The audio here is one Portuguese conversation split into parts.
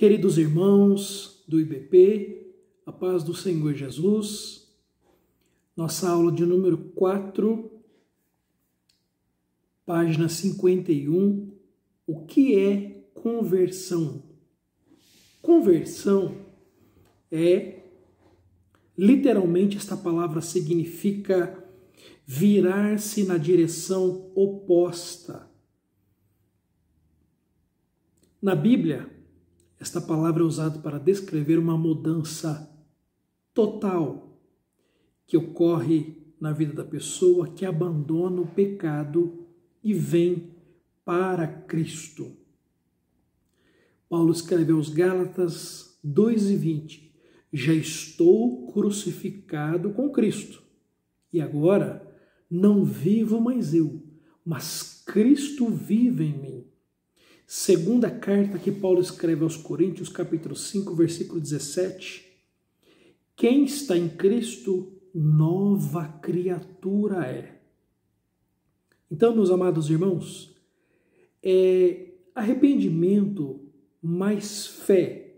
Queridos irmãos do IBP, a paz do Senhor Jesus, nossa aula de número 4, página 51, o que é conversão? Conversão literalmente esta palavra significa virar-se na direção oposta. Na Bíblia, esta palavra é usada para descrever uma mudança total que ocorre na vida da pessoa que abandona o pecado e vem para Cristo. Paulo escreve aos Gálatas 2:20: já estou crucificado com Cristo, e agora não vivo mais eu, mas Cristo vive em mim. Segunda carta que Paulo escreve aos Coríntios, capítulo 5, versículo 17. Quem está em Cristo, nova criatura é. Então, meus amados irmãos, arrependimento mais fé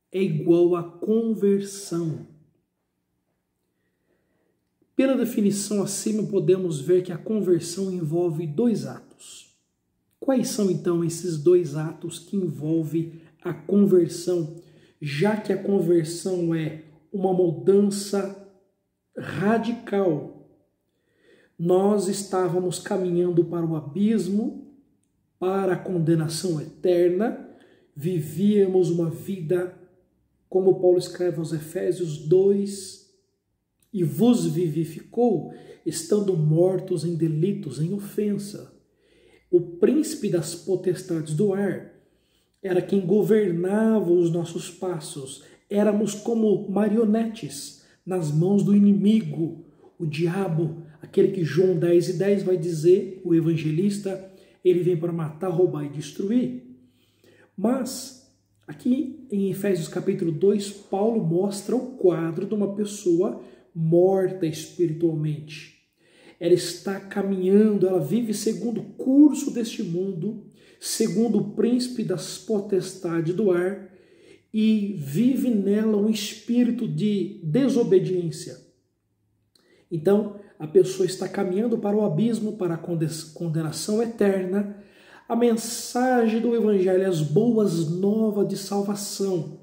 é igual a conversão. Pela definição acima, podemos ver que a conversão envolve dois atos. Quais são, então, esses dois atos que envolvem a conversão, já que a conversão é uma mudança radical? Nós estávamos caminhando para o abismo, para a condenação eterna, vivíamos uma vida, como Paulo escreve aos Efésios 2, e vos vivificou, estando mortos em delitos, em ofensa. O príncipe das potestades do ar era quem governava os nossos passos. Éramos como marionetes nas mãos do inimigo, o diabo, aquele que João 10:10 vai dizer, o evangelista, ele vem para matar, roubar e destruir. Mas, aqui em Efésios capítulo 2, Paulo mostra o quadro de uma pessoa morta espiritualmente. Ela está caminhando, ela vive segundo o curso deste mundo, segundo o príncipe das potestades do ar, e vive nela um espírito de desobediência. Então, a pessoa está caminhando para o abismo, para a condenação eterna. A mensagem do Evangelho, as boas novas de salvação.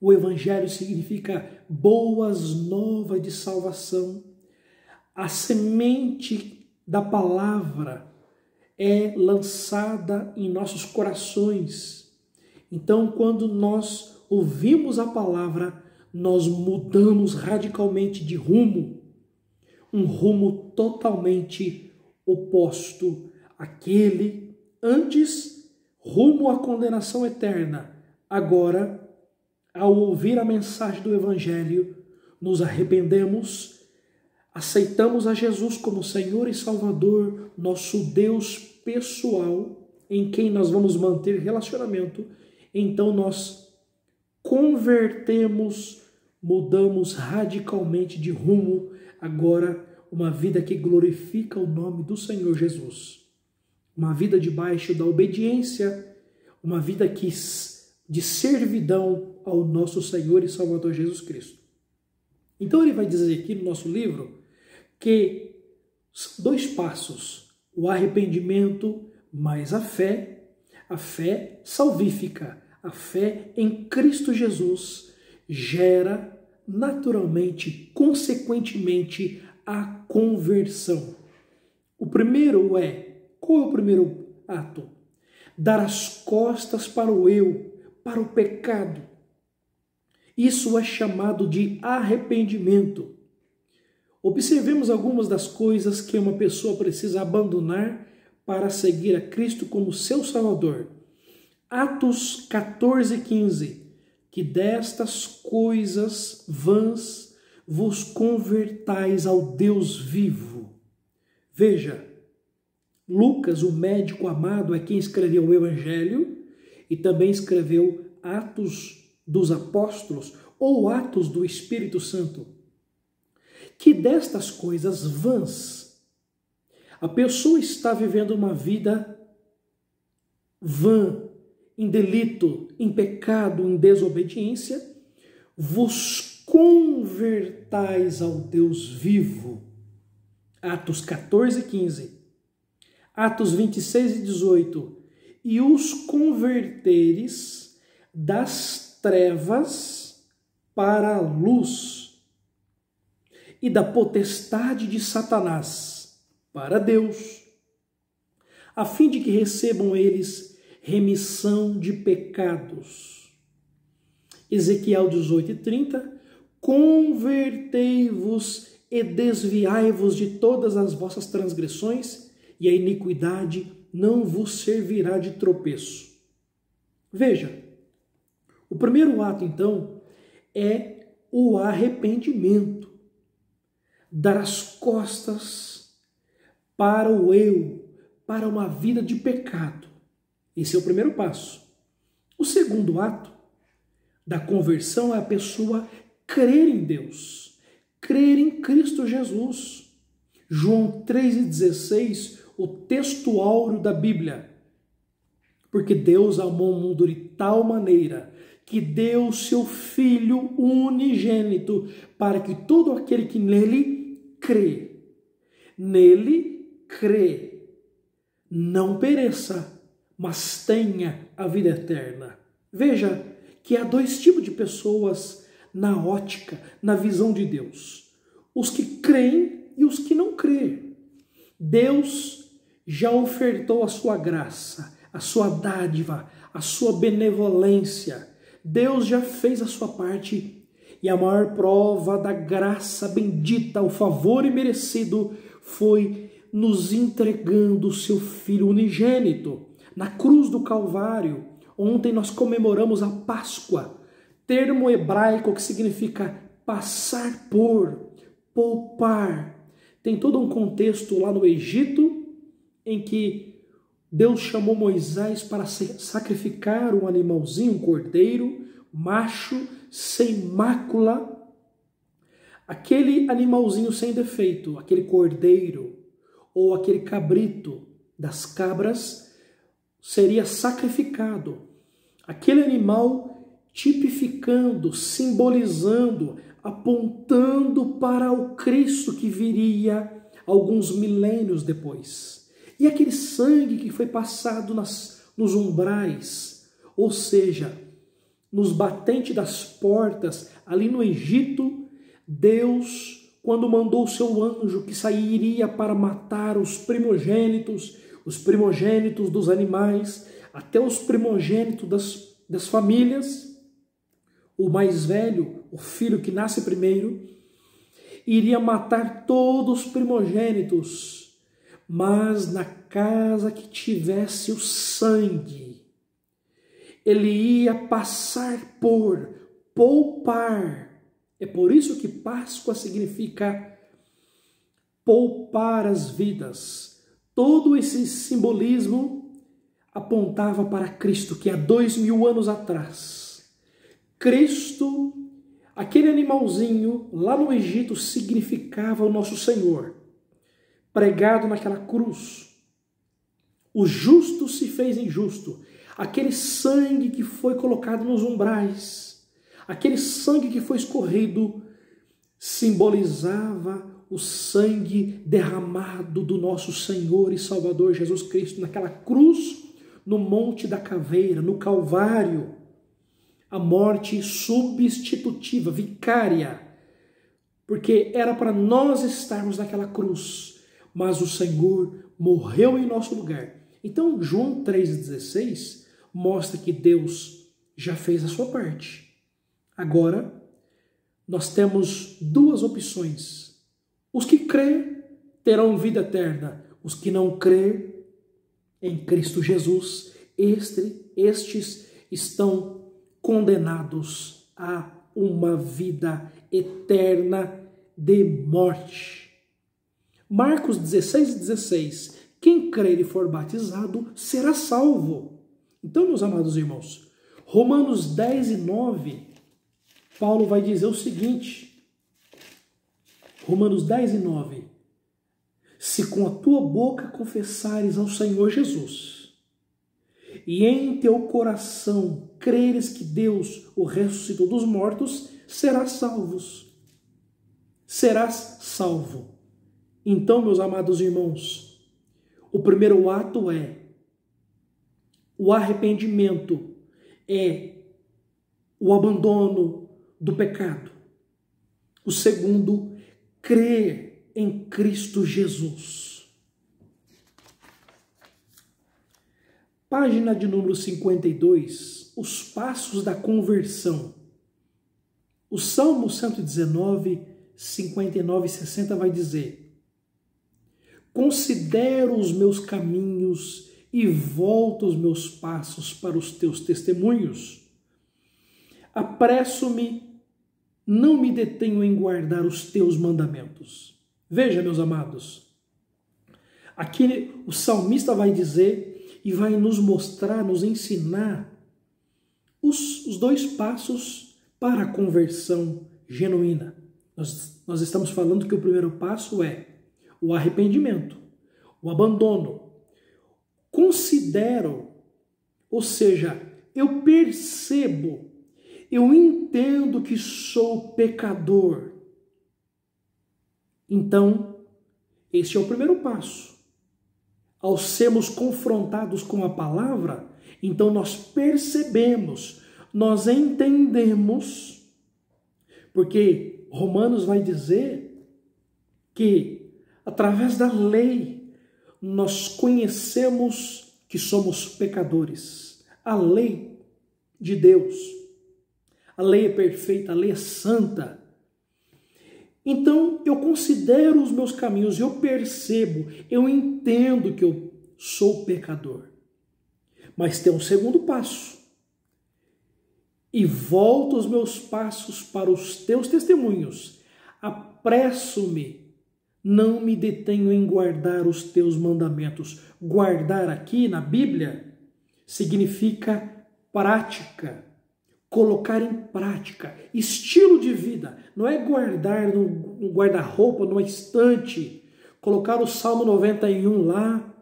O Evangelho significa boas novas de salvação. A semente da palavra é lançada em nossos corações. Então, quando nós ouvimos a palavra, nós mudamos radicalmente de rumo, um rumo totalmente oposto àquele antes, rumo à condenação eterna. Agora, ao ouvir a mensagem do Evangelho, nos arrependemos, aceitamos a Jesus como Senhor e Salvador, nosso Deus pessoal, em quem nós vamos manter relacionamento. Então nós convertemos, mudamos radicalmente de rumo, agora uma vida que glorifica o nome do Senhor Jesus. Uma vida debaixo da obediência, uma vida de servidão ao nosso Senhor e Salvador Jesus Cristo. Então ele vai dizer aqui no nosso livro que dois passos, o arrependimento mais a fé salvífica, a fé em Cristo Jesus gera naturalmente, consequentemente, a conversão. Qual é o primeiro ato? Dar as costas para o eu, para o pecado. Isso é chamado de arrependimento. Observemos algumas das coisas que uma pessoa precisa abandonar para seguir a Cristo como seu Salvador. Atos 14:15. Que destas coisas vãs vos convertais ao Deus vivo. Veja, Lucas, o médico amado, é quem escreveu o Evangelho e também escreveu Atos dos Apóstolos ou Atos do Espírito Santo. Que destas coisas vãs, a pessoa está vivendo uma vida vã, em delito, em pecado, em desobediência, vos convertais ao Deus vivo. Atos 14 e 15. Atos 26 e 18. E os converteres das trevas para a luz e da potestade de Satanás para Deus, a fim de que recebam eles remissão de pecados. Ezequiel 18 e 30. Convertei-vos e desviai-vos de todas as vossas transgressões, e a iniquidade não vos servirá de tropeço. Veja, o primeiro ato, então, é o arrependimento. Dar as costas para o eu, para uma vida de pecado. Esse é o primeiro passo. O segundo ato da conversão é a pessoa crer em Deus, crer em Cristo Jesus. João 3,16, o texto áureo da Bíblia. Porque Deus amou o mundo de tal maneira que deu o seu Filho unigênito para que todo aquele que nele crê, não pereça, mas tenha a vida eterna. Veja que há dois tipos de pessoas na ótica, na visão de Deus. Os que creem e os que não creem. Deus já ofertou a sua graça, a sua dádiva, a sua benevolência. Deus já fez a sua parte. E a maior prova da graça bendita, o favor imerecido, foi nos entregando o seu Filho unigênito na cruz do Calvário. Ontem nós comemoramos a Páscoa, termo hebraico que significa passar por, poupar. Tem todo um contexto lá no Egito em que Deus chamou Moisés para sacrificar um animalzinho, um cordeiro, macho, sem mácula. Aquele animalzinho sem defeito, aquele cordeiro ou aquele cabrito das cabras seria sacrificado. Aquele animal tipificando, simbolizando, apontando para o Cristo que viria alguns milênios depois. E aquele sangue que foi passado nos umbrais, ou seja, nos batentes das portas, ali no Egito, Deus, quando mandou o seu anjo que sairia para matar os primogênitos dos animais, até os primogênitos das famílias, o mais velho, o filho que nasce primeiro, iria matar todos os primogênitos, mas na casa que tivesse o sangue, ele ia passar por, poupar. É por isso que Páscoa significa poupar as vidas. Todo esse simbolismo apontava para Cristo, que há 2000 anos atrás, Cristo, aquele animalzinho lá no Egito, significava o nosso Senhor, pregado naquela cruz. O justo se fez injusto. Aquele sangue que foi colocado nos umbrais, aquele sangue que foi escorrido, simbolizava o sangue derramado do nosso Senhor e Salvador Jesus Cristo naquela cruz, no Monte da Caveira, no Calvário. A morte substitutiva, vicária, porque era para nós estarmos naquela cruz, mas o Senhor morreu em nosso lugar. Então, João 3,16 mostra que Deus já fez a sua parte. Agora, nós temos duas opções. Os que crêem terão vida eterna. Os que não crêem em Cristo Jesus, estes estão condenados a uma vida eterna de morte. Marcos 16:16. Quem crer e for batizado será salvo. Então, meus amados irmãos, Romanos 10:9, Paulo vai dizer o seguinte, Romanos 10:9, se com a tua boca confessares ao Senhor Jesus e em teu coração creres que Deus o ressuscitou dos mortos, serás salvo. Então, meus amados irmãos, o primeiro ato é o arrependimento, é o abandono do pecado. O segundo, crer em Cristo Jesus. Página de número 52, os passos da conversão. O Salmo 119, 59 e 60 vai dizer: considero os meus caminhos e volto os meus passos para os teus testemunhos. Apresso-me, não me detenho em guardar os teus mandamentos. Veja, meus amados, aqui o salmista vai dizer e vai nos mostrar, nos ensinar os dois passos para a conversão genuína. Nós estamos falando que o primeiro passo é o arrependimento, o abandono. Considero, ou seja, eu percebo, eu entendo que sou pecador. Então, esse é o primeiro passo. Ao sermos confrontados com a palavra, então nós percebemos, nós entendemos, porque Romanos vai dizer que através da lei nós conhecemos que somos pecadores. A lei de Deus. A lei é perfeita, a lei é santa. Então, eu considero os meus caminhos, eu percebo, eu entendo que eu sou pecador. Mas tem um segundo passo. E volto os meus passos para os teus testemunhos. Apresso-me, não me detenho em guardar os teus mandamentos. Guardar aqui na Bíblia significa prática. Colocar em prática, estilo de vida, não é guardar no guarda-roupa, numa estante, colocar o Salmo 91 lá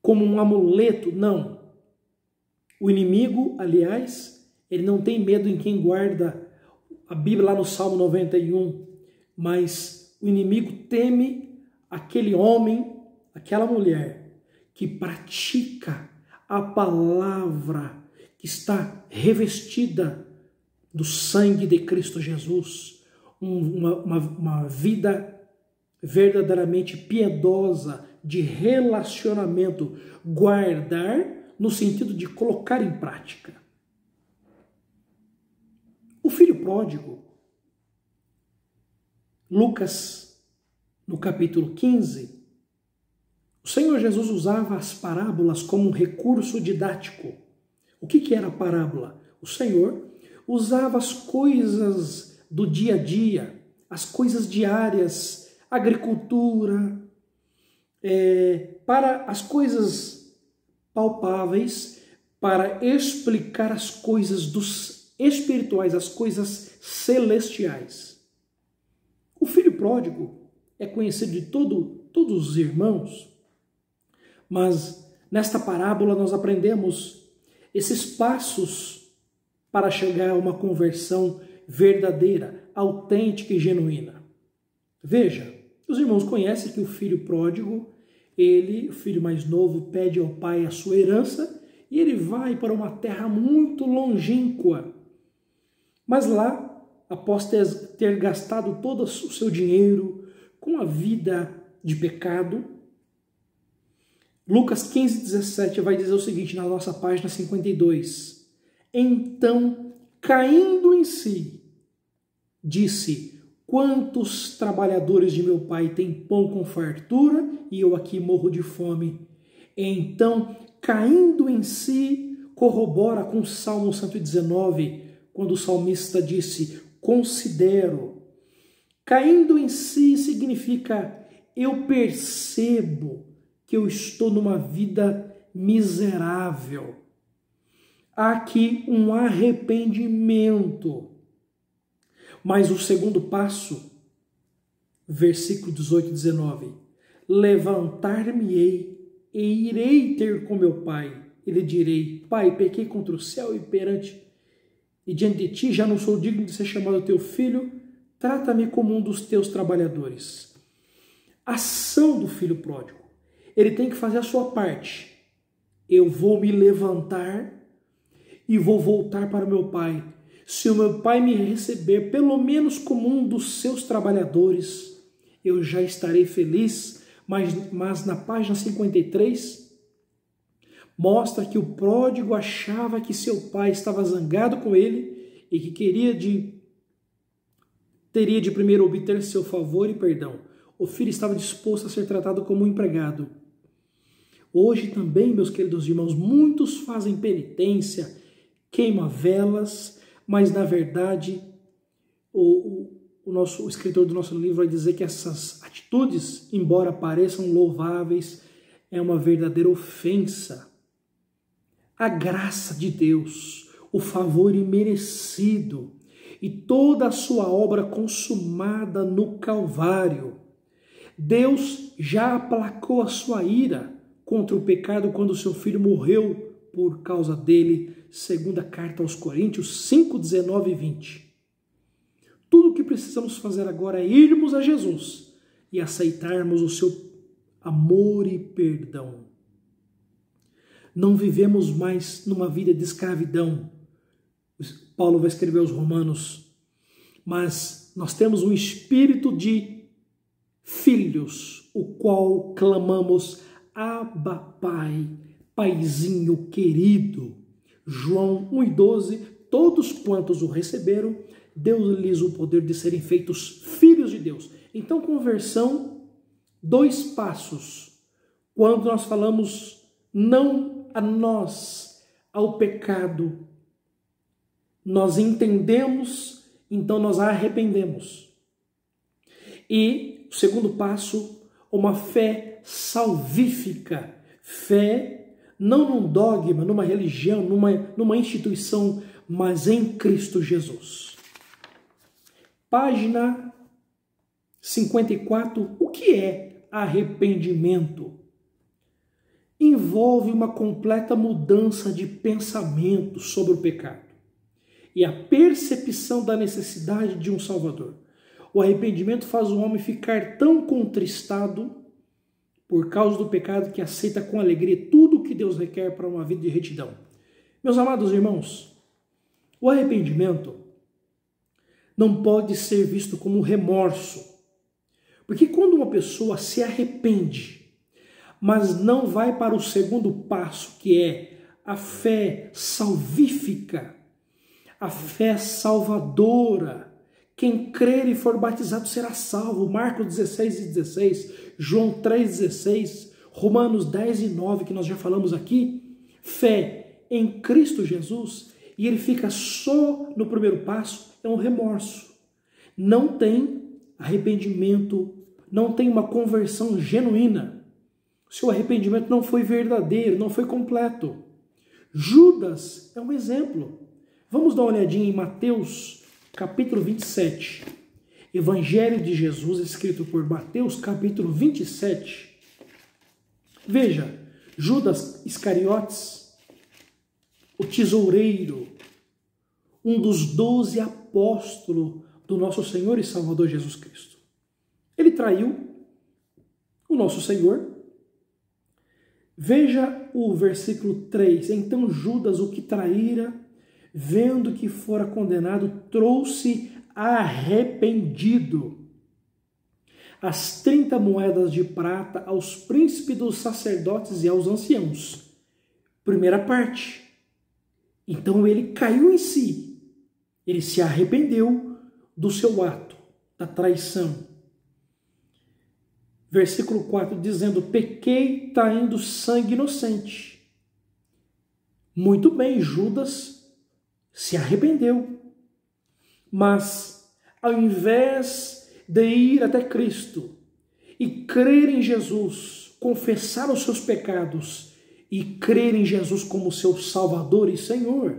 como um amuleto, não. O inimigo, aliás, ele não tem medo em quem guarda a Bíblia lá no Salmo 91, mas o inimigo teme aquele homem, aquela mulher que pratica a palavra que está revestida do sangue de Cristo Jesus, uma vida verdadeiramente piedosa, de relacionamento, guardar no sentido de colocar em prática. O filho pródigo, Lucas, no capítulo 15, o Senhor Jesus usava as parábolas como um recurso didático. O que era a parábola? O Senhor usava as coisas do dia a dia, as coisas diárias, agricultura, para as coisas palpáveis, para explicar as coisas dos espirituais, as coisas celestiais. O filho pródigo é conhecido de todos os irmãos, mas nesta parábola nós aprendemos esses passos para chegar a uma conversão verdadeira, autêntica e genuína. Veja, os irmãos conhecem que o filho pródigo, o filho mais novo, pede ao pai a sua herança e ele vai para uma terra muito longínqua. Mas lá, após ter gastado todo o seu dinheiro com a vida de pecado, Lucas 15, 17 vai dizer o seguinte na nossa página 52. Então, caindo em si, disse: quantos trabalhadores de meu pai têm pão com fartura e eu aqui morro de fome? Então, caindo em si, corrobora com o Salmo 119, quando o salmista disse: considero. Caindo em si significa eu percebo que eu estou numa vida miserável. Há aqui um arrependimento. Mas o segundo passo, versículo 18 e 19, levantar-me-ei e irei ter com meu pai, e lhe direi: Pai, pequei contra o céu e diante de ti já não sou digno de ser chamado teu filho, trata-me como um dos teus trabalhadores. Ação do filho pródigo. Ele tem que fazer a sua parte. Eu vou me levantar e vou voltar para meu pai. Se o meu pai me receber pelo menos como um dos seus trabalhadores, eu já estarei feliz. Mas na página 53, mostra que o pródigo achava que seu pai estava zangado com ele e que teria de primeiro obter seu favor e perdão. O filho estava disposto a ser tratado como um empregado. Hoje também, meus queridos irmãos, muitos fazem penitência, queimam velas, mas na verdade o escritor do nosso livro vai dizer que essas atitudes, embora pareçam louváveis, é uma verdadeira ofensa. A graça de Deus, o favor imerecido e toda a sua obra consumada no Calvário. Deus já aplacou a sua ira contra o pecado quando seu filho morreu por causa dele, segunda carta aos Coríntios 5, 19 e 20. Tudo o que precisamos fazer agora é irmos a Jesus e aceitarmos o seu amor e perdão. Não vivemos mais numa vida de escravidão. Paulo vai escrever aos Romanos, mas nós temos um espírito de filhos, o qual clamamos: Abba, Pai, Paizinho querido. João 1,12, todos quantos o receberam, deu-lhes o poder de serem feitos filhos de Deus. Então, conversão, 2 passos. Quando nós falamos não a nós, ao pecado, nós entendemos, então nós arrependemos. E o segundo passo, uma fé salvífica. Fé não num dogma, numa religião, numa instituição, mas em Cristo Jesus. Página 54. O que é arrependimento? Envolve uma completa mudança de pensamento sobre o pecado e a percepção da necessidade de um Salvador. O arrependimento faz o homem ficar tão contristado por causa do pecado que aceita com alegria tudo o que Deus requer para uma vida de retidão. Meus amados irmãos, o arrependimento não pode ser visto como remorso, porque quando uma pessoa se arrepende, mas não vai para o segundo passo, que é a fé salvífica, a fé salvadora. Quem crer e for batizado será salvo. Marcos 16 e 16, João 3,16, Romanos 10 e 9, que nós já falamos aqui. Fé em Cristo Jesus, e ele fica só no primeiro passo, é um remorso. Não tem arrependimento, não tem uma conversão genuína. Seu arrependimento não foi verdadeiro, não foi completo. Judas é um exemplo. Vamos dar uma olhadinha em Mateus, capítulo 27. Evangelho de Jesus, escrito por Mateus, capítulo 27. Veja, Judas Iscariotes, o tesoureiro, um dos 12 apóstolos do nosso Senhor e Salvador Jesus Cristo. Ele traiu o nosso Senhor. Veja o versículo 3. Então Judas, o que traíra, vendo que fora condenado, trouxe arrependido as 30 moedas de prata aos príncipes dos sacerdotes e aos anciãos. Primeira parte. Então ele caiu em si. Ele se arrependeu do seu ato, da traição. Versículo 4, dizendo: pequei traindo sangue inocente. Muito bem, Judas se arrependeu. Mas, ao invés de ir até Cristo e crer em Jesus, confessar os seus pecados e crer em Jesus como seu Salvador e Senhor,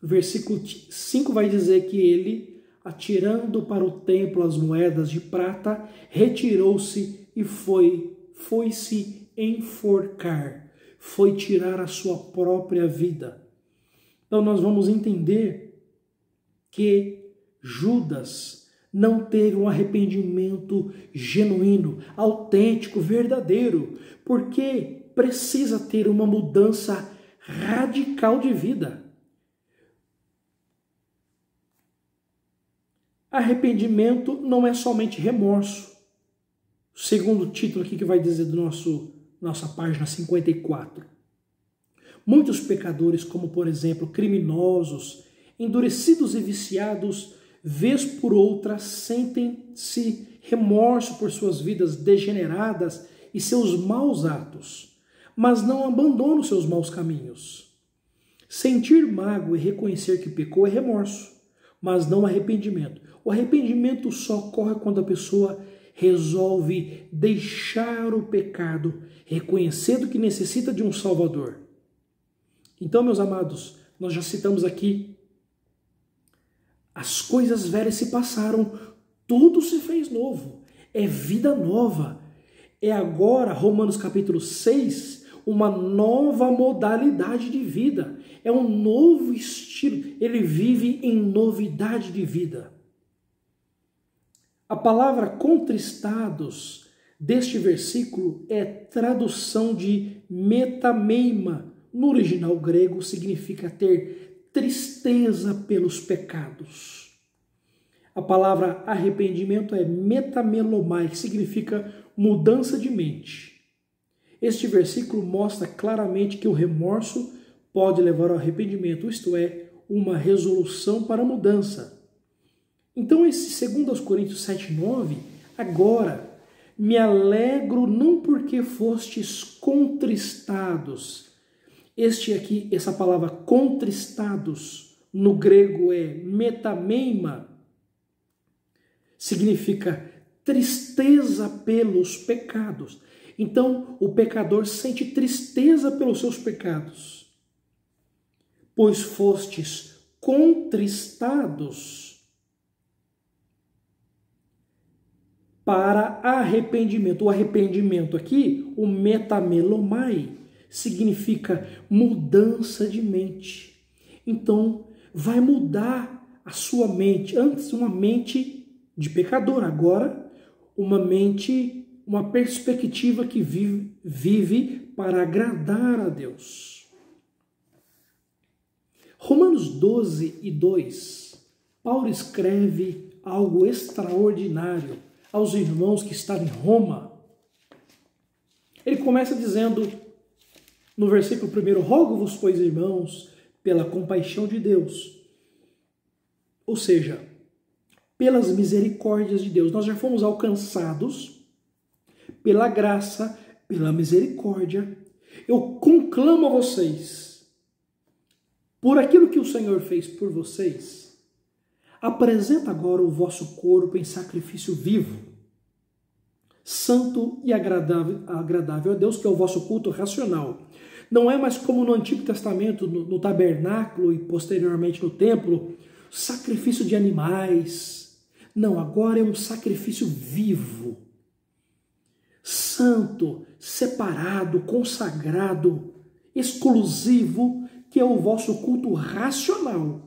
o versículo 5 vai dizer que ele, atirando para o templo as moedas de prata, retirou-se e foi-se enforcar. foi tirar a sua própria vida. Então nós vamos entender que Judas não teve um arrependimento genuíno, autêntico, verdadeiro, porque precisa ter uma mudança radical de vida. Arrependimento não é somente remorso. O segundo título aqui que vai dizer do nossa página 54. Muitos pecadores, como por exemplo criminosos, endurecidos e viciados, vez por outra sentem-se remorso por suas vidas degeneradas e seus maus atos, mas não abandonam seus maus caminhos. Sentir mágoa e reconhecer que pecou é remorso, mas não arrependimento. O arrependimento só ocorre quando a pessoa resolve deixar o pecado, reconhecendo que necessita de um Salvador. Então, meus amados, nós já citamos aqui, as coisas velhas se passaram, tudo se fez novo, é vida nova. É agora, Romanos capítulo 6, uma nova modalidade de vida, é um novo estilo, ele vive em novidade de vida. A palavra contristados deste versículo é tradução de metameima. No original grego significa ter tristeza pelos pecados. A palavra arrependimento é metamelomai, que significa mudança de mente. Este versículo mostra claramente que o remorso pode levar ao arrependimento, isto é, uma resolução para a mudança. Então, esse 2 Coríntios 7,9, agora, me alegro não porque fostes contristados. Essa palavra contristados, no grego é metameima, significa tristeza pelos pecados. Então, o pecador sente tristeza pelos seus pecados, pois fostes contristados para arrependimento. O arrependimento aqui, o metamelomai, significa mudança de mente. Então, vai mudar a sua mente. Antes, uma mente de pecador. Agora, uma perspectiva que vive para agradar a Deus. Romanos 12:2, Paulo escreve algo extraordinário aos irmãos que estavam em Roma. Ele começa dizendo, no versículo 1, rogo-vos, pois, irmãos, pela compaixão de Deus. Ou seja, pelas misericórdias de Deus. Nós já fomos alcançados pela graça, pela misericórdia. Eu conclamo a vocês, por aquilo que o Senhor fez por vocês, apresenta agora o vosso corpo em sacrifício vivo, santo e agradável a Deus, que é o vosso culto racional. Não é mais como no Antigo Testamento, no tabernáculo e posteriormente no templo, sacrifício de animais. Não, agora é um sacrifício vivo, santo, separado, consagrado, exclusivo, que é o vosso culto racional.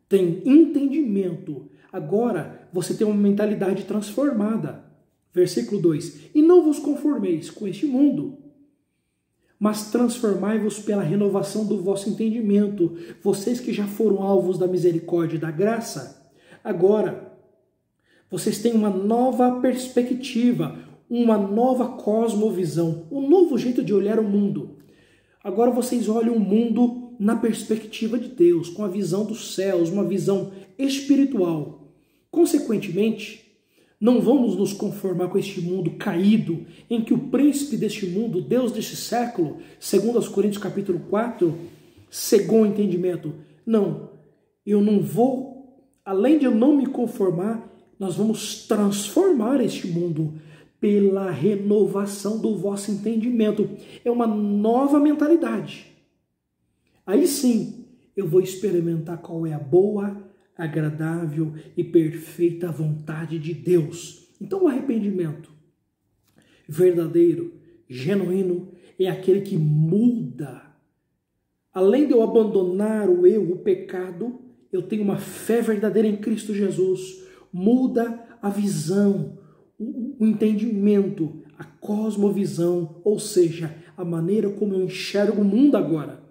Tem entendimento. Agora você tem uma mentalidade transformada. Versículo 2. E não vos conformeis com este mundo, mas transformai-vos pela renovação do vosso entendimento. Vocês que já foram alvos da misericórdia e da graça, agora vocês têm uma nova perspectiva, uma nova cosmovisão, um novo jeito de olhar o mundo. Agora vocês olham o mundo na perspectiva de Deus, com a visão dos céus, uma visão espiritual. Consequentemente, não vamos nos conformar com este mundo caído, em que o príncipe deste mundo, Deus deste século, segundo aos Coríntios capítulo 4, cegou o entendimento. Não, eu não vou, além de eu não me conformar, nós vamos transformar este mundo pela renovação do vosso entendimento. É uma nova mentalidade. Aí sim, eu vou experimentar qual é a boa, agradável e perfeita vontade de Deus. Então o arrependimento verdadeiro, genuíno, é aquele que muda. Além de eu abandonar o eu, o pecado, eu tenho uma fé verdadeira em Cristo Jesus. Muda a visão, o entendimento, a cosmovisão, ou seja, a maneira como eu enxergo o mundo agora.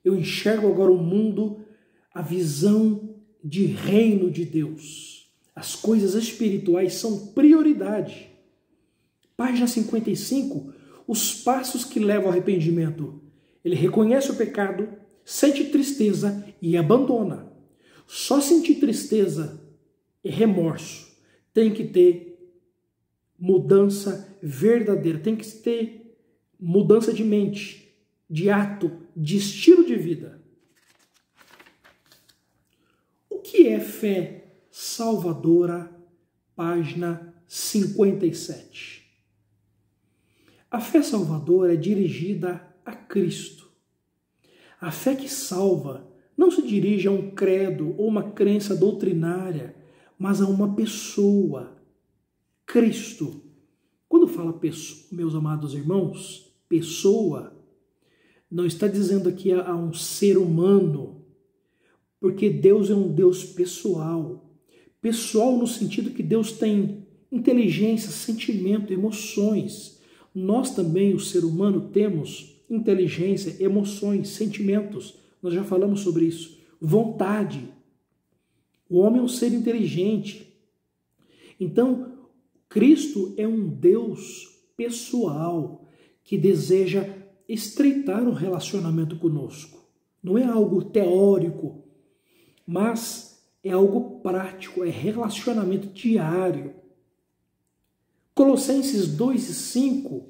Eu enxergo agora o mundo, a visão de reino de Deus. As coisas espirituais são prioridade. Página 55, os passos que levam ao arrependimento. Ele reconhece o pecado, sente tristeza e abandona. Só sentir tristeza e remorso. Tem que ter mudança verdadeira, tem que ter mudança de mente, de ato, de estilo de vida. O que é fé salvadora? Página 57. A fé salvadora é dirigida a Cristo. A fé que salva não se dirige a um credo ou uma crença doutrinária, mas a uma pessoa, Cristo. Quando fala pessoa, meus amados irmãos, pessoa, não está dizendo aqui a um ser humano, porque Deus é um Deus pessoal. Pessoal no sentido que Deus tem inteligência, sentimento, emoções. Nós também, o ser humano, temos inteligência, emoções, sentimentos. Nós já falamos sobre isso. Vontade. O homem é um ser inteligente. Então, Cristo é um Deus pessoal que deseja estreitar um relacionamento conosco. Não é algo teórico, mas é algo prático, é relacionamento diário. Colossenses 2:5,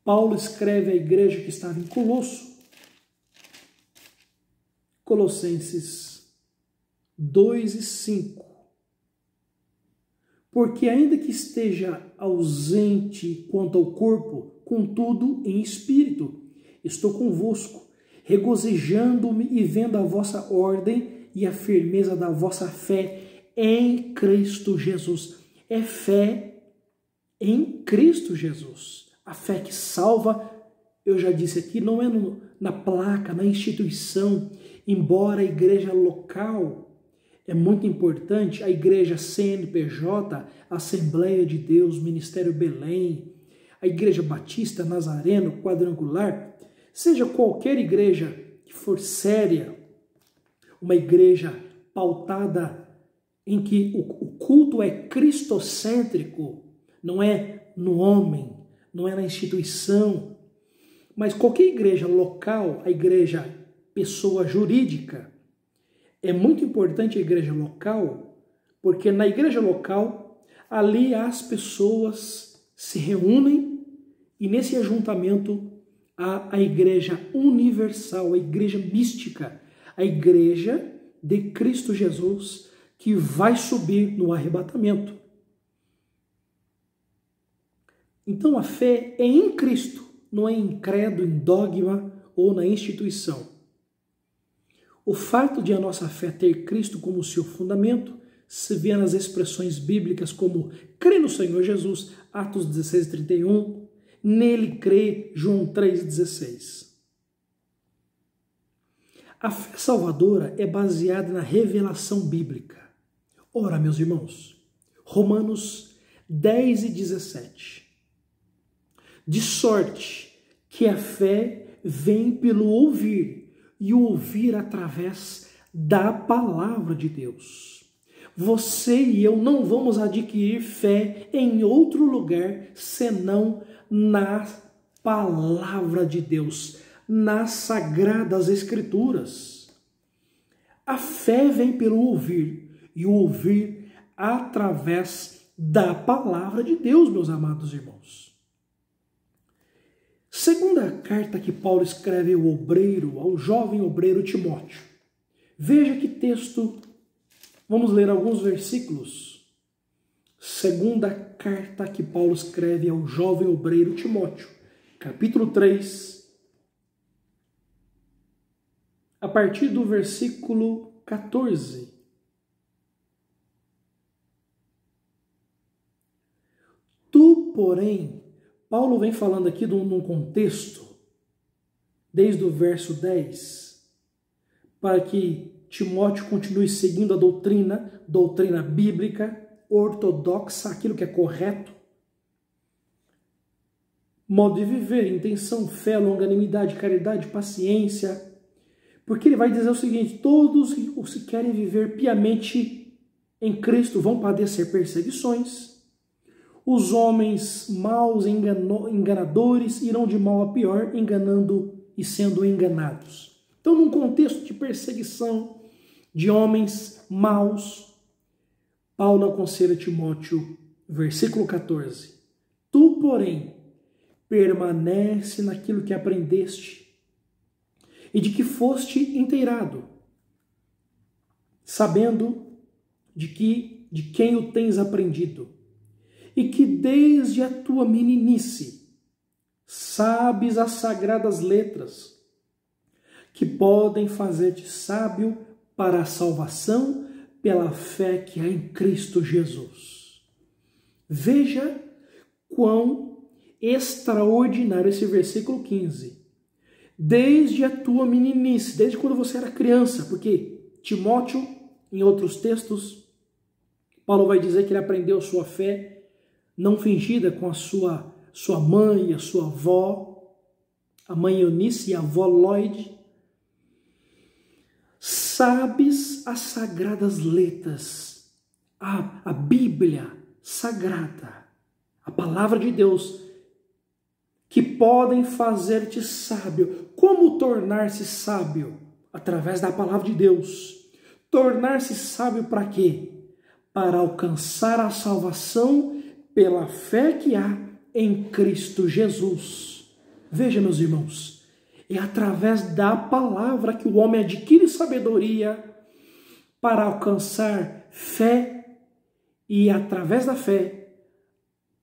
Paulo escreve à igreja que estava em Colosso. Colossenses 2:5. Porque ainda que esteja ausente quanto ao corpo, contudo em espírito, estou convosco, regozijando-me e vendo a vossa ordem e a firmeza da vossa fé em Cristo Jesus. É fé em Cristo Jesus. A fé que salva, eu já disse aqui, não é na placa, na instituição, embora a igreja local é muito importante, a igreja CNPJ, Assembleia de Deus, Ministério Belém, a igreja Batista, Nazareno, Quadrangular, seja qualquer igreja que for séria, uma igreja pautada em que o culto é cristocêntrico, não é no homem, não é na instituição, mas qualquer igreja local, a igreja pessoa jurídica, é muito importante a igreja local, porque na igreja local, ali as pessoas se reúnem e nesse ajuntamento há a igreja universal, a igreja mística, a igreja de Cristo Jesus que vai subir no arrebatamento. Então a fé é em Cristo, não é em credo, em dogma ou na instituição. O fato de a nossa fé ter Cristo como seu fundamento se vê nas expressões bíblicas como crê no Senhor Jesus, Atos 16:31, nele crê, João 3:16. A fé salvadora é baseada na revelação bíblica. Ora, meus irmãos, Romanos 10:17. De sorte que a fé vem pelo ouvir, e o ouvir através da palavra de Deus. Você e eu não vamos adquirir fé em outro lugar senão na palavra de Deus, nas sagradas escrituras. A fé vem pelo ouvir e o ouvir através da palavra de Deus, meus amados irmãos. Segunda carta que Paulo escreve ao obreiro, ao jovem obreiro Timóteo. Veja que texto, vamos ler alguns versículos. Segunda carta que Paulo escreve ao jovem obreiro Timóteo, capítulo 3, a partir do versículo 14. Tu, porém, Paulo vem falando aqui num contexto, desde o verso 10, para que Timóteo continue seguindo a doutrina bíblica, ortodoxa, aquilo que é correto, modo de viver, intenção, fé, longanimidade, caridade, paciência, porque ele vai dizer o seguinte: todos os que querem viver piamente em Cristo vão padecer perseguições, os homens maus, enganadores, irão de mal a pior, enganando e sendo enganados. Então, num contexto de perseguição de homens maus, Paulo aconselha Timóteo, versículo 14: tu, porém, permanece naquilo que aprendeste e de que foste inteirado, sabendo de quem o tens aprendido, e que desde a tua meninice sabes as sagradas letras, que podem fazer-te sábio para a salvação pela fé que há em Cristo Jesus. Veja quão extraordinário esse versículo 15. Desde a tua meninice, desde quando você era criança, porque Timóteo, em outros textos, Paulo vai dizer que ele aprendeu sua fé não fingida com a sua mãe e a sua avó, a mãe Eunice e a avó Lloyd. Sabes as sagradas letras, a Bíblia sagrada, a palavra de Deus, que podem fazer-te sábio. Como tornar-se sábio? Através da palavra de Deus. Tornar-se sábio para quê? Para alcançar a salvação pela fé que há em Cristo Jesus. Veja, meus irmãos, é através da palavra que o homem adquire sabedoria para alcançar fé e, através da fé,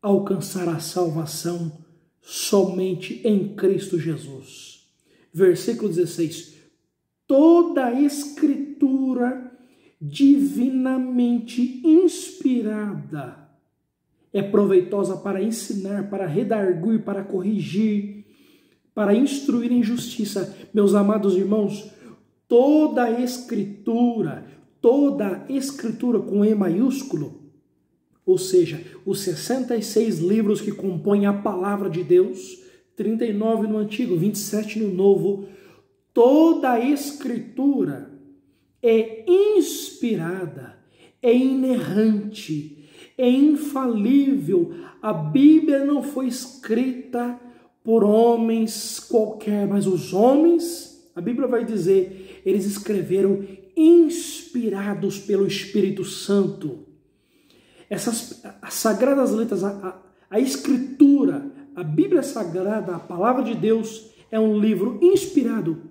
alcançar a salvação somente em Cristo Jesus. Versículo 16. Toda a Escritura divinamente inspirada é proveitosa para ensinar, para redarguir, para corrigir, para instruir em justiça. Meus amados irmãos, toda a Escritura com E maiúsculo, ou seja, os 66 livros que compõem a palavra de Deus, 39 no Antigo, 27 no Novo, toda a Escritura é inspirada, é inerrante, é infalível. A Bíblia não foi escrita por homens qualquer, mas os homens, a Bíblia vai dizer, eles escreveram inspirados pelo Espírito Santo. As sagradas letras, a Escritura, a Bíblia Sagrada, a Palavra de Deus, é um livro inspirado,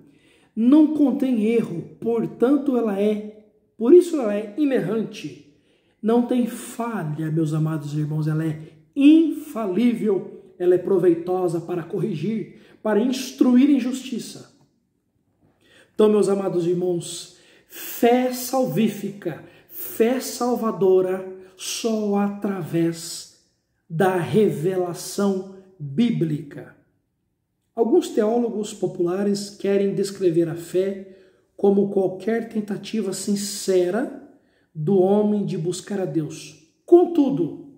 não contém erro, portanto por isso ela é inerrante, não tem falha, meus amados irmãos, ela é infalível, ela é proveitosa para corrigir, para instruir em justiça. Então, meus amados irmãos, fé salvífica, fé salvadora, só através da revelação bíblica. Alguns teólogos populares querem descrever a fé como qualquer tentativa sincera do homem de buscar a Deus. Contudo,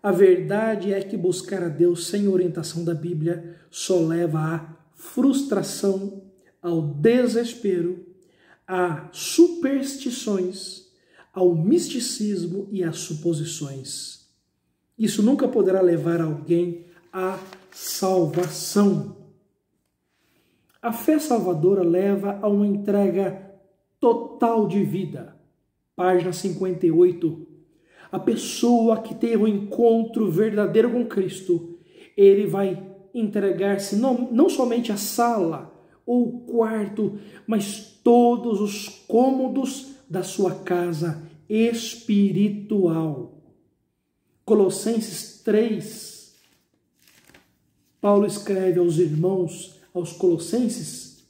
a verdade é que buscar a Deus sem orientação da Bíblia só leva à frustração, ao desespero, a superstições, ao misticismo e às suposições. Isso nunca poderá levar alguém à salvação. A fé salvadora leva a uma entrega total de vida. Página 58. A pessoa que tem um encontro verdadeiro com Cristo, ele vai entregar-se não somente a sala ou o quarto, mas todos os cômodos da sua casa espiritual. Colossenses 3, Paulo escreve aos irmãos, aos colossenses: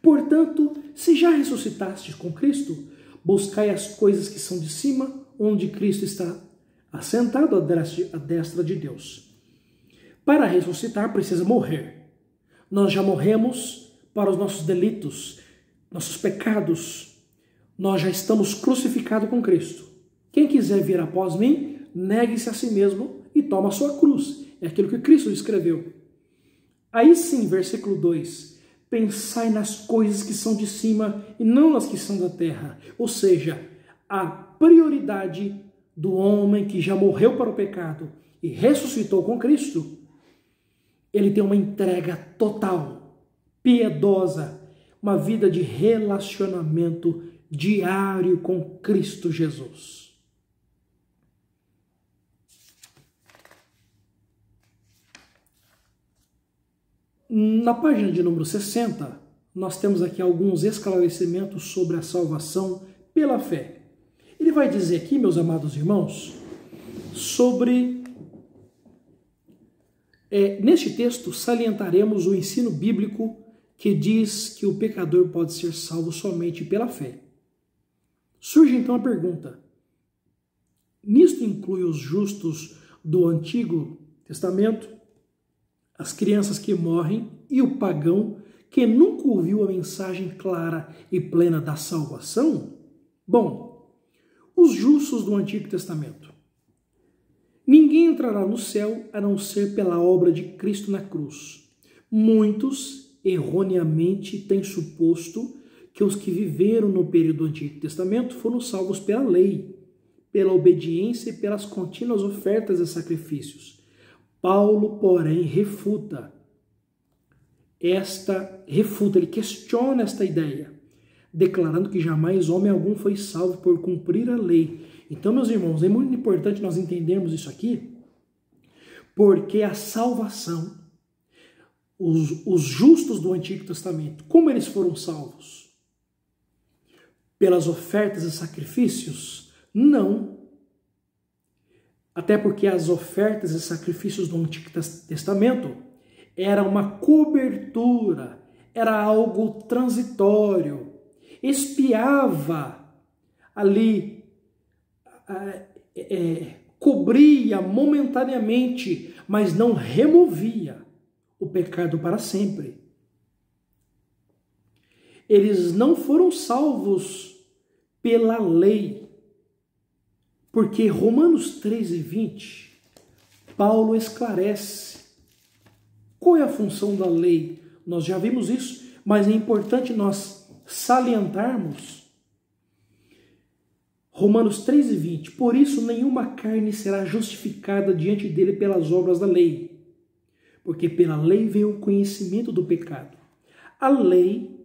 portanto, se já ressuscitastes com Cristo, buscai as coisas que são de cima, onde Cristo está assentado à destra de Deus. Para ressuscitar, precisa morrer. Nós já morremos para os nossos delitos, nossos pecados. Nós já estamos crucificados com Cristo. Quem quiser vir após mim, negue-se a si mesmo e toma a sua cruz. É aquilo que Cristo escreveu. Aí sim, versículo 2. Pensai nas coisas que são de cima e não nas que são da terra. Ou seja, a prioridade do homem que já morreu para o pecado e ressuscitou com Cristo, ele tem uma entrega total, piedosa, uma vida de relacionamento diário com Cristo Jesus. Na página de número 60, nós temos aqui alguns esclarecimentos sobre a salvação pela fé. Ele vai dizer aqui, meus amados irmãos, sobre... neste texto, salientaremos o ensino bíblico que diz que o pecador pode ser salvo somente pela fé. Surge então a pergunta: nisto inclui os justos do Antigo Testamento, as crianças que morrem e o pagão que nunca ouviu a mensagem clara e plena da salvação? Bom, os justos do Antigo Testamento. Ninguém entrará no céu a não ser pela obra de Cristo na cruz. Muitos erroneamente têm suposto que os que viveram no período do Antigo Testamento foram salvos pela lei, pela obediência e pelas contínuas ofertas e sacrifícios. Paulo, porém, ele questiona esta ideia, declarando que jamais homem algum foi salvo por cumprir a lei. Então, meus irmãos, é muito importante nós entendermos isso aqui, porque a salvação, os justos do Antigo Testamento, como eles foram salvos? Pelas ofertas e sacrifícios? Não. Até porque as ofertas e sacrifícios do Antigo Testamento era uma cobertura, era algo transitório, expiava ali, cobria momentaneamente, mas não removia o pecado para sempre. Eles não foram salvos pela lei, porque Romanos 3:20, Paulo esclarece qual é a função da lei. Nós já vimos isso, mas é importante nós salientarmos Romanos 3:20. Por isso nenhuma carne será justificada diante dele pelas obras da lei, porque pela lei veio o conhecimento do pecado. A lei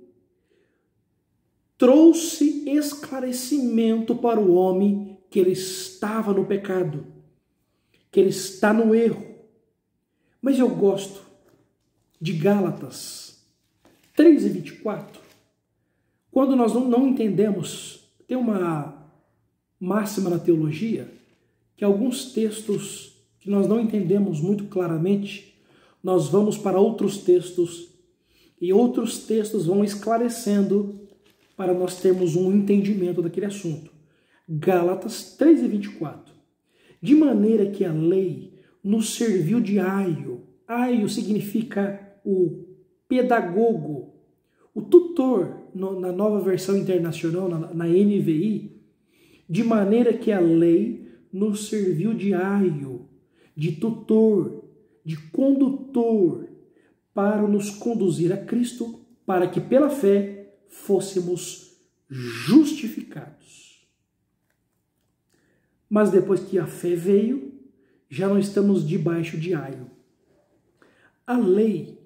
trouxe esclarecimento para o homem que ele estava no pecado, que ele está no erro. Mas eu gosto de Gálatas 3:24. Quando nós não entendemos, tem uma máxima na teologia, que alguns textos que nós não entendemos muito claramente, nós vamos para outros textos, e outros textos vão esclarecendo para nós termos um entendimento daquele assunto. Gálatas 3:24. De maneira que a lei nos serviu de aio. Aio significa o pedagogo, o tutor, na nova versão internacional, na NVI. De maneira que a lei nos serviu de aio, de tutor, de condutor, para nos conduzir a Cristo, para que pela fé fôssemos justificados. Mas depois que a fé veio, já não estamos debaixo de aio. A lei,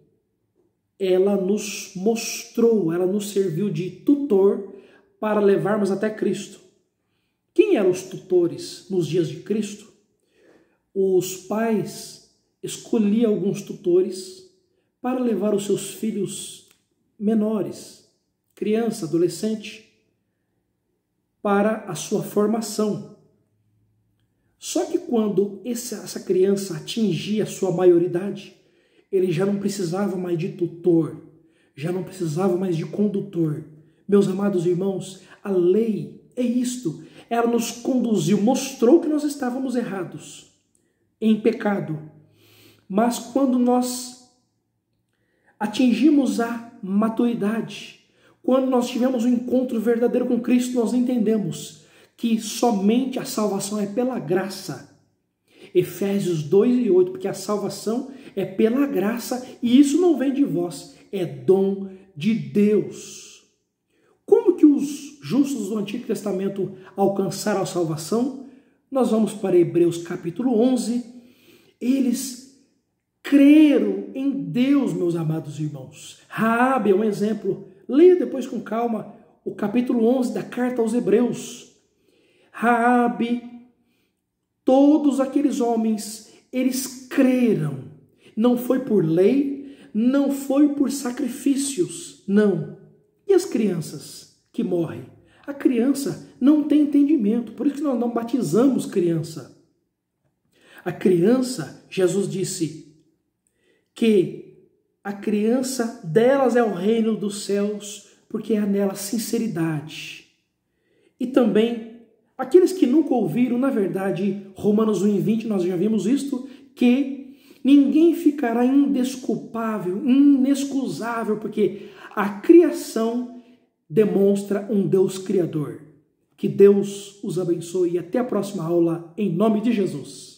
ela nos mostrou, ela nos serviu de tutor para levarmos até Cristo. Quem eram os tutores nos dias de Cristo? Os pais escolhiam alguns tutores para levar os seus filhos menores, criança, adolescente, para a sua formação. Só que quando essa criança atingia a sua maioridade, ele já não precisava mais de tutor, já não precisava mais de condutor. Meus amados irmãos, a lei é isto. Ela nos conduziu, mostrou que nós estávamos errados, em pecado. Mas quando nós atingimos a maturidade, quando nós tivemos um encontro verdadeiro com Cristo, nós entendemos que somente a salvação é pela graça. Efésios 2:8, porque a salvação é pela graça e isso não vem de vós, é dom de Deus. Como que os justos do Antigo Testamento alcançaram a salvação? Nós vamos para Hebreus capítulo 11. Eles creram em Deus, meus amados irmãos. Raabe é um exemplo. Leia depois com calma o capítulo 11 da carta aos Hebreus. Raabe, todos aqueles homens, eles creram. Não foi por lei, não foi por sacrifícios, não. E as crianças que morrem? A criança não tem entendimento, por isso que nós não batizamos criança. A criança, Jesus disse que a criança delas é o reino dos céus, porque há nela sinceridade. E também, aqueles que nunca ouviram, na verdade, Romanos 1:20, nós já vimos isto, que ninguém ficará indesculpável, inexcusável, porque a criação demonstra um Deus criador. Que Deus os abençoe e até a próxima aula, em nome de Jesus.